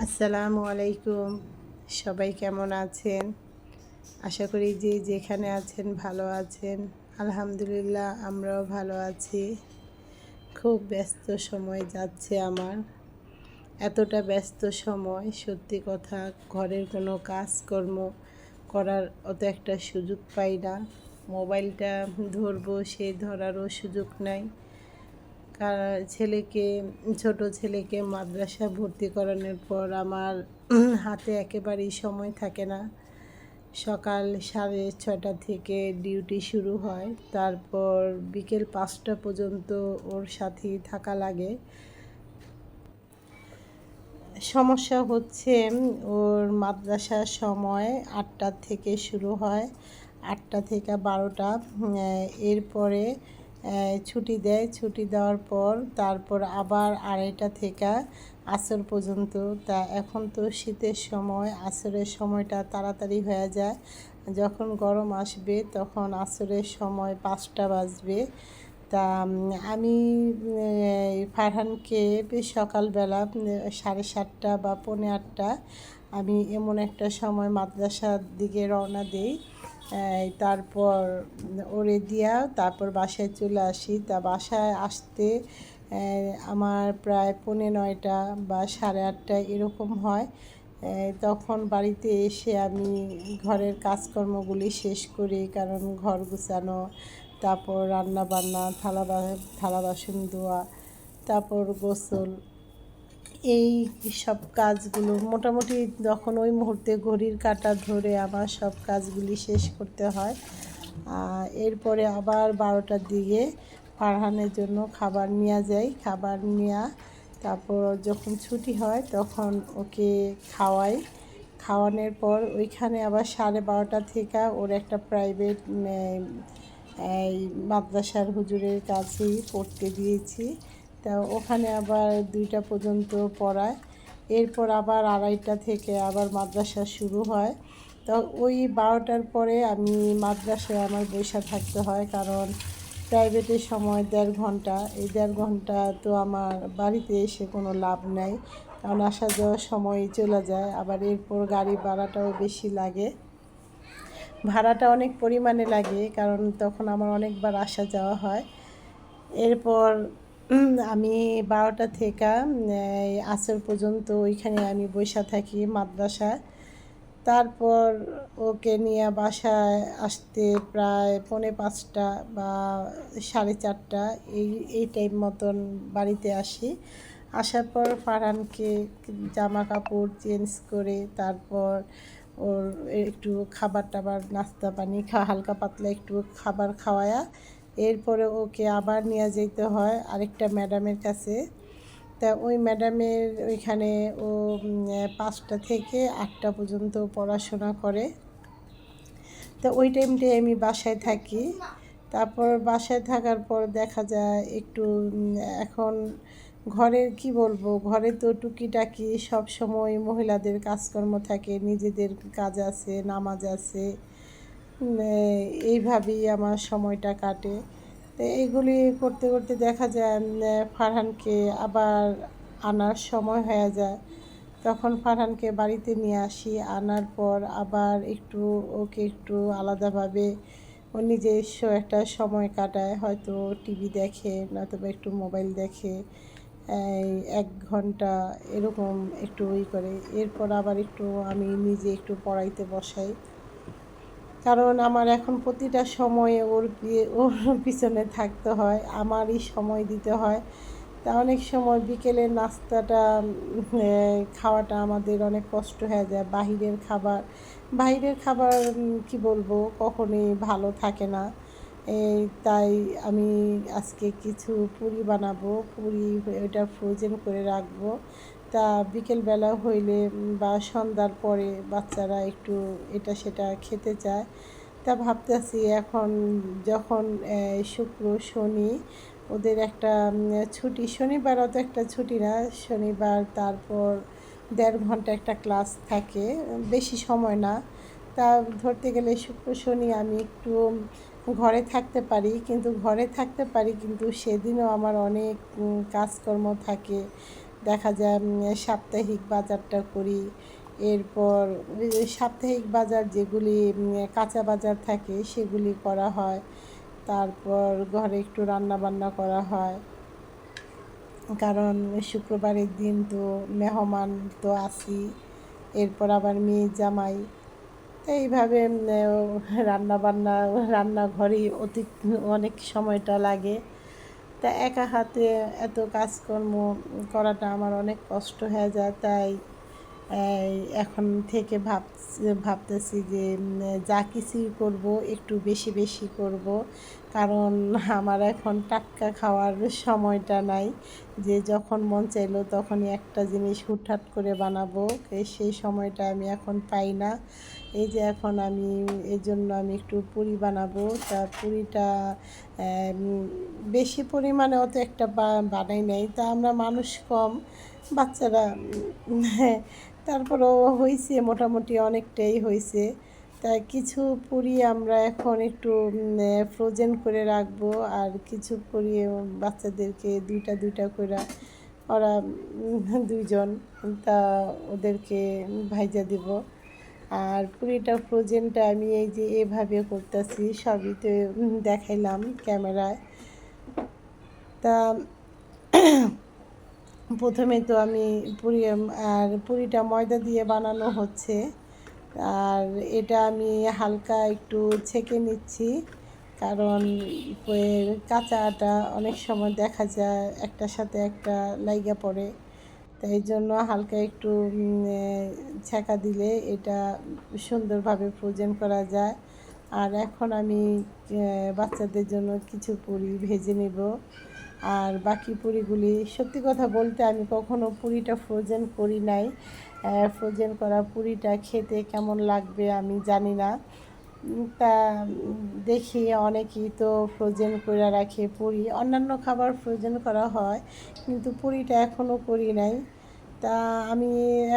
আসসালামু আলাইকুম। সবাই কেমন আছেন? আশা করি যে যেখানে আছেন ভালো আছেন। আলহামদুলিল্লাহ আমরাও ভালো আছি। খুব ব্যস্ত সময় যাচ্ছে আমার। এতটা ব্যস্ত সময় সত্যি কথা ঘরের কোনো কাজকর্ম করার অত একটা সুযোগ পাই না। মোবাইলটা ধরবো সেই ধরারও সুযোগ নাই। ছেলেকে ছোট ছেলেকে মাদ্রাসা ভর্তি করানোর পর আমার হাতে একেবারেই সময় থাকে না। সকাল 6:30 থেকে ডিউটি শুরু হয়, তারপর বিকেল 5টা পর্যন্ত ওর সাথেই থাকা লাগে। সমস্যা হচ্ছে ওর মাদ্রাসার সময় 8টা থেকে শুরু হয়, 8টা থেকে 12টা। এরপরে ছুটি দেয়, ছুটি দেওয়ার পর তারপর আবার 2:30 থেকে আসর পর্যন্ত। তা এখন তো শীতের সময়, আসরের সময়টা তাড়াতাড়ি হয়ে যায়। যখন গরম আসবে তখন আসরের সময় 5টা বাজবে। তা আমি ফারহানকে সকালবেলা 7:30 বা 7:45 আমি এমন একটা সময় মাদ্রাসার দিকে রওনা দিই। তারপর ওরে দিয়া তারপর বাসায় চলে আসি। তা বাসায় আসতে আমার প্রায় 9:45 বা 8:30 এরকম হয়। তখন বাড়িতে এসে আমি ঘরের কাজকর্মগুলি শেষ করি, কারণ ঘর গুছানো, তারপর রান্না বান্না, থালা বাসন ধোয়া, তারপর গোসল, এই সব কাজগুলো মোটামুটি যখন ওই মুহূর্তে ঘড়ির কাঁটা ধরে আমার সব কাজগুলি শেষ করতে হয়। এরপরে আবার 12টার দিকে ফারহানের জন্য খাবার নিয়ে যাই। খাবার নেওয়া, তারপর যখন ছুটি হয় তখন ওকে খাওয়াই। খাওয়ানোর পর ওইখানে আবার 12:30 থেকে ওর একটা প্রাইভেট এই মাদ্রাসার হুজুরের কাছেই পড়তে দিয়েছি। তা ওখানে আবার 2টা পর্যন্ত পড়ায়। এরপর আবার 2:30 থেকে আবার মাদ্রাসা শুরু হয়। তো ওই 12টার পরে আমি মাদ্রাসায় আমার বসে থাকতে হয়, কারণ প্রাইভেটের সময় 1.5 ঘন্টা। এই 1.5 ঘন্টা তো আমার বাড়িতে এসে কোনো লাভ নাই, কারণ আসা যাওয়ার সময় চলে যায়। আবার এরপর গাড়ি ভাড়াটাও বেশি লাগে, ভাড়াটা অনেক পরিমাণে লাগে, কারণ তখন আমার অনেকবার আসা যাওয়া হয়। এরপর আমি 12টা থেকে আসর পর্যন্ত ওইখানে আমি বসে থাকি মাদ্রাসায়। তারপর ওকে নিয়ে বাসায় আসতে প্রায় 4:45 বা 4:30 এই টাইম মতন বাড়িতে আসি। আসার পর ফারহানকে জামা কাপড় চেঞ্জ করে তারপর ওর একটু খাবার টাবার, নাস্তা পানি হালকা পাতলা একটু খাবার খাওয়ায়া এরপরে ওকে আবার নিয়ে যেতে হয় আরেকটা ম্যাডামের কাছে। তা ওই ম্যাডামের ওইখানে ও 5টা থেকে 8টা পর্যন্ত পড়াশোনা করে। তো ওই টাইমটায় আমি বাসায় থাকি। তারপর বাসায় থাকার পর দেখা যায় একটু এখন ঘরের কি বলবো, ঘরে তো টুকিটাকি সব সময় মহিলাদের কাজকর্ম থাকে, নিজেদের কাজ আছে, নামাজ আছে, এইভাবেই আমার সময়টা কাটে। তো এইগুলি করতে করতে দেখা যায় ফারহানকে আবার আনার সময় হয়ে যায়। তখন ফারহানকে বাড়িতে নিয়ে আসি। আনার পর আবার ওকে একটু আলাদাভাবে ও নিজস্ব একটা সময় কাটায়, হয়তো টিভি দেখে, নয়তোবা একটু মোবাইল দেখে। 1 ঘন্টা এরকম একটু করে। এরপর আবার একটু আমি নিজে একটু পড়াইতে বসাই, কারণ আমার এখন প্রতিটা সময়ে ওর পিছনে থাকতে হয়, আমারই সময় দিতে হয়। তা অনেক সময় বিকেলের নাস্তাটা খাওয়াটা আমাদের অনেক কষ্ট হয়ে যায়। বাহিরের খাবার কি বলবো, কখনোই ভালো থাকে না। তাই আমি আজকে কিছু পুরি বানাবো, পুরি ওটা ফ্রোজেন করে রাখবো। তা বিকেলবেলা হইলে বা সন্ধ্যার পরে বাচ্চারা একটু এটা সেটা খেতে চায়। তা ভাবতেছি এখন যখন শুক্র শনি ওদের একটা ছুটি, শনিবার অত একটা ছুটি না, শনিবার তারপর 1.5 ঘন্টা একটা ক্লাস থাকে, বেশি সময় না। তা ধরতে গেলে শুক্র শনি আমি একটু ঘরে থাকতে পারি, কিন্তু সেদিনও আমার অনেক কাজকর্ম থাকে। দেখা যায় সাপ্তাহিক বাজারটা করি। এরপর সাপ্তাহিক বাজার যেগুলি কাঁচা বাজার থাকে সেগুলি করা হয়। তারপর ঘরে একটু রান্না বান্না করা হয়, কারণ শুক্রবারের দিন তো মেহমান তো আছেই, এরপর আবার মেয়ে জামাই, তো এইভাবে রান্নাবান্না রান্নাঘরেই অনেক সময়টা লাগে। তা একা হাতে এত কাজকর্ম করাটা আমার অনেক কষ্ট হয়ে যায়। তাই এখন থেকে ভাবতেছি যে যা কিছুই করব একটু বেশি বেশি করব, কারণ আমার এখন টাটকা খাওয়ার সময়টা নাই যে যখন মন চাইলো তখনই একটা জিনিস হুটহাট করে বানাবো, সেই সময়টা আমি এখন পাই না। এই যে এখন আমি এই জন্য আমি একটু পুরি বানাবো। তা পুরিটা বেশি পরিমাণে অত একটা বানাই নাই, তা আমরা মানুষ কম, বাচ্চারা, হ্যাঁ, তারপরেও হয়েছে, মোটামুটি অনেকটাই হয়েছে। তাই কিছু পুরি আমরা এখন একটু ফ্রোজেন করে রাখবো, আর কিছু পুরি বাচ্চাদেরকে দুইটা দুইটা করে, ওরা দুইজন, তা ওদেরকে ভাইজা দিব। আর পুরিটা ফ্রোজেনটা আমি এই যে এভাবে করতেছি, সবই তো দেখাইলাম ক্যামেরায়। তা প্রথমে তো আমি পুরিটা ময়দা দিয়ে বানানো হচ্ছে, আর এটা আমি হালকা একটু ছেঁকে নিচ্ছি, কারণ কাঁচা আটা অনেক সময় দেখা যায় একটার সাথে একটা লাইগা পড়ে, তাই জন্য হালকা একটু ছেঁকা দিলে এটা সুন্দরভাবে ফ্রোজেন করা যায়। আর এখন আমি বাচ্চাদের জন্য কিছু পুরি ভেজে নেব। আর বাকি পুরিগুলি, সত্যি কথা বলতে আমি কখনো পুরিটা ফ্রোজেন করি নাই। ফ্রোজেন করা পুরিটা খেতে কেমন লাগবে আমি জানি না। তা দেখি অনেকেই তো ফ্রোজেন করে রাখে পুরি, অন্যান্য খাবার ফ্রোজেন করা হয়, কিন্তু পুরিটা এখনও করি নাই। তা আমি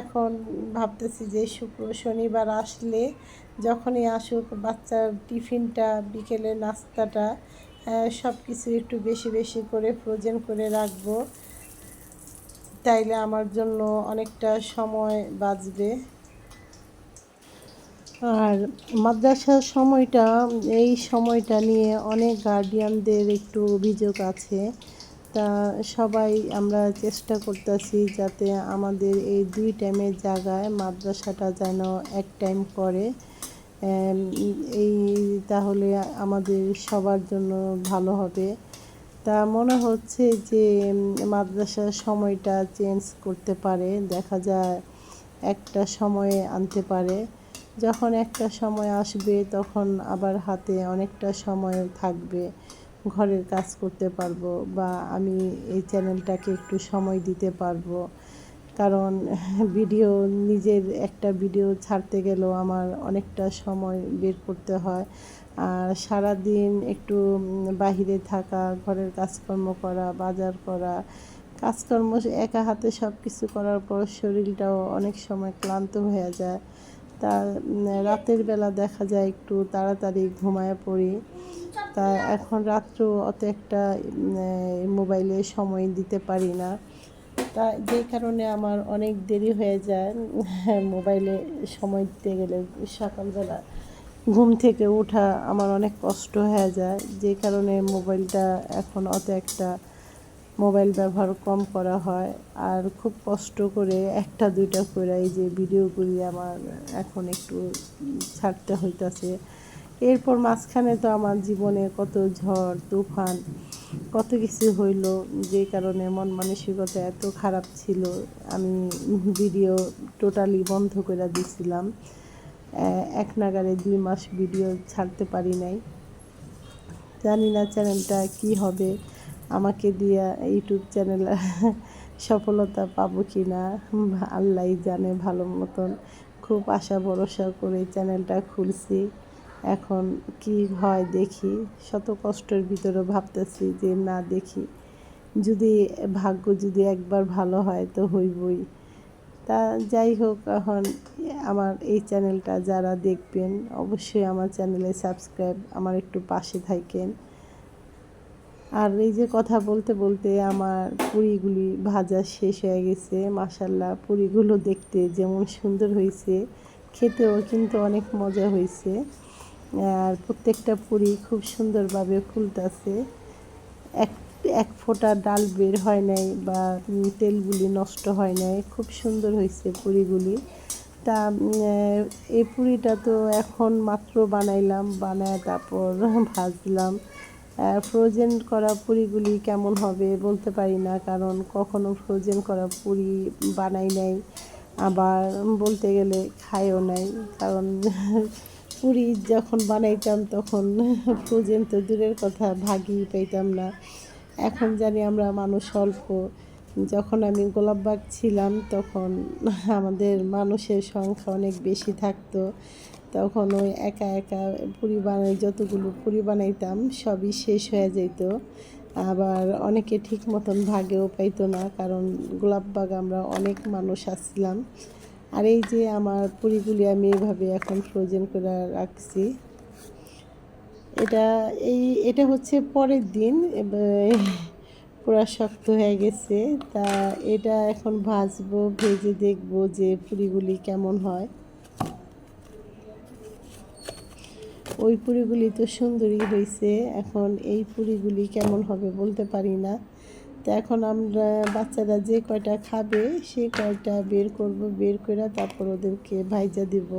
এখন ভাবতেছি যে শনিবার আসলে, যখনই আসুক বাচ্চার টিফিনটা, বিকেলে নাস্তাটা, সব কিছু একটু বেশি বেশি করে ফ্রোজেন করে রাখবো, তাইলে আমার জন্য অনেকটা সময় বাঁচবে। আর মাদ্রাসার সময়টা, এই সময়টা নিয়ে অনেক গার্ডিয়ানদের একটু অভিযোগ আছে। তা সবাই আমরা চেষ্টা করতেছি যাতে আমাদের এই 2 টাইমের জায়গায় মাদ্রাসাটা যেন 1 টাইম করে, এই তাহলে আমাদের সবার জন্য ভালো হবে। তা মনে হচ্ছে যে মাদ্রাসার সময়টা চেঞ্জ করতে পারে, দেখা যায় একটা সময়ে আনতে পারে। যখন একটা সময় আসবে তখন আবার হাতে অনেকটা সময় থাকবে, ঘরের কাজ করতে পারবো, বা আমি এই চ্যানেলটাকে একটু সময় দিতে পারবো। কারণ নিজের একটা ভিডিও ছাড়তে গেলেও আমার অনেকটা সময় বের করতে হয়। আর সারাদিন একটু বাহিরে থাকা, ঘরের কাজকর্ম করা, বাজার করা, কাজকর্ম একা হাতে সব কিছু করার পর শরীরটাও অনেক সময় ক্লান্ত হয়ে যায়। তা রাতের বেলা দেখা যায় একটু তাড়াতাড়ি ঘুমায় পড়ি। তা এখন রাত্রেও অত একটা মোবাইলে সময় দিতে পারি না, তা যেই কারণে আমার অনেক দেরি হয়ে যায় মোবাইলে সময় দিতে গেলে। সকালবেলা ঘুম থেকে ওঠা আমার অনেক কষ্ট হয়ে যায়, যে কারণে মোবাইলটা এখন অত একটা মোবাইল ব্যবহার কম করা হয়। আর খুব কষ্ট করে একটা দুইটা করে এই যে ভিডিওগুলি আমার এখন একটু ছাড়তে হইতাছে। এরপর মাঝখানে তো আমার জীবনে কত ঝড় তুফান, কত কিছু হইল, যে কারণে মন মানসিকতা এত খারাপ ছিল, আমি ভিডিও টোটালি বন্ধ করে দিয়েছিলাম। এক নাগাড়ে 2 মাস ভিডিও ছাড়তে পারি নাই। জানি না চ্যানেলটা কি হবে, আমাকে দিয়া ইউটিউব চ্যানেল সফলতা পাবো কি না, আল্লাহই জানে ভালো মতন। খুব আশা ভরসা করে চ্যানেলটা খুলছি, এখন কি হয় দেখি। শত কষ্টের ভিতরে ভাবতেছি যে না, দেখি যদি ভাগ্য যদি একবার ভালো হয় তো হইবই। তা যাই হোক, এখন আমার এই চ্যানেলটা যারা দেখবেন অবশ্যই আমার চ্যানেলে সাবস্ক্রাইব, আমার একটু পাশে থাকেন। আর এই যে কথা বলতে বলতে আমার পুরিগুলি ভাজা শেষ হয়ে গেছে। মাশাআল্লাহ, পুরিগুলো দেখতে যেমন সুন্দর হয়েছে, খেতেও কিন্তু অনেক মজা হয়েছে। আর প্রত্যেকটা পুরি খুব সুন্দরভাবে ফুলতেছে। এক এক ফোঁটা ডাল বের হয় নাই বা তেলগুলি নষ্ট হয় নাই, খুব সুন্দর হয়েছে পুরিগুলি। তা এই পুরিটা তো এখন মাত্র বানাইলাম, বানায় তারপর ভাজলাম। ফ্রোজেন করা পুরিগুলি কেমন হবে বলতে পারি না, কারণ কখনো ফ্রোজেন করা পুরি বানাই নাই, আবার বলতে গেলে খাইও নাই। কারণ পুরি যখন বানাইতাম তখন ফ্রোজেন তো দূরের কথা, ভাগই পাইতাম না। এখন জানি আমরা মানুষ অল্প। যখন আমি গোলাপবাগ ছিলাম তখন আমাদের মানুষের সংখ্যা অনেক বেশি থাকতো। তখন ওই একা একা পুরি বানাই, যতগুলো পুরি বানাইতাম সবই শেষ হয়ে যেত। আবার অনেকে ঠিক মতন ভাগেও পাইতো না, কারণ গোলাপবাগ আমরা অনেক মানুষ আসছিলাম। আর এই যে আমার পুরিগুলি আমি এভাবে এখন ফ্রোজেন করে রাখছি। এটা হচ্ছে পরের দিন, পুরা শক্ত হয়ে গেছে। তা এটা এখন ভাজবো, ভেজে দেখবো যে পুরিগুলি কেমন হয়। ওই পুরিগুলি তো সুন্দরই হয়েছে, এখন এই পুরিগুলি কেমন হবে বলতে পারি না। তো এখন আমরা বাচ্চারা যে কয়টা খাবে সেই কয়টা বের করব, বের করে তারপর ওদেরকে ভাইজা দিব।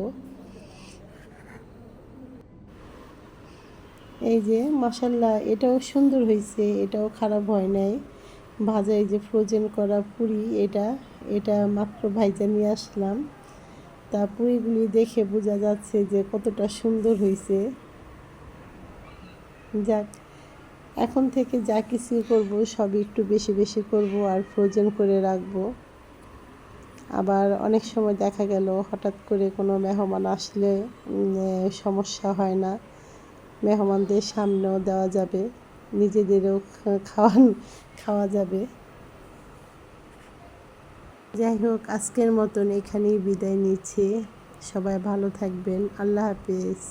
এই যে মাশাআল্লাহ, এটাও সুন্দর হয়েছে, এটাও খারাপ হয় নাই। ভাজা এই যে ফ্রোজেন করা পুরি, এটা মাত্র ভাইজা নিয়ে আসলাম। তা পুরিগুলি দেখে বোঝা যাচ্ছে যে কতটা সুন্দর হয়েছে। যাক, এখন থেকে যা কিছু করব সবই একটু বেশি বেশি করব আর ফ্রোজেন করে রাখবো। আবার অনেক সময় দেখা গেল হঠাৎ করে কোনো মেহমান আসলে সমস্যা হয় না, মেহমানদের সামনেও দেওয়া যাবে, নিজেদেরও খাওয়া যাবে। যাই হোক, আজকের মতন এখানেই বিদায় নিচ্ছি। সবাই ভালো থাকবেন। আল্লাহ হাফেজ।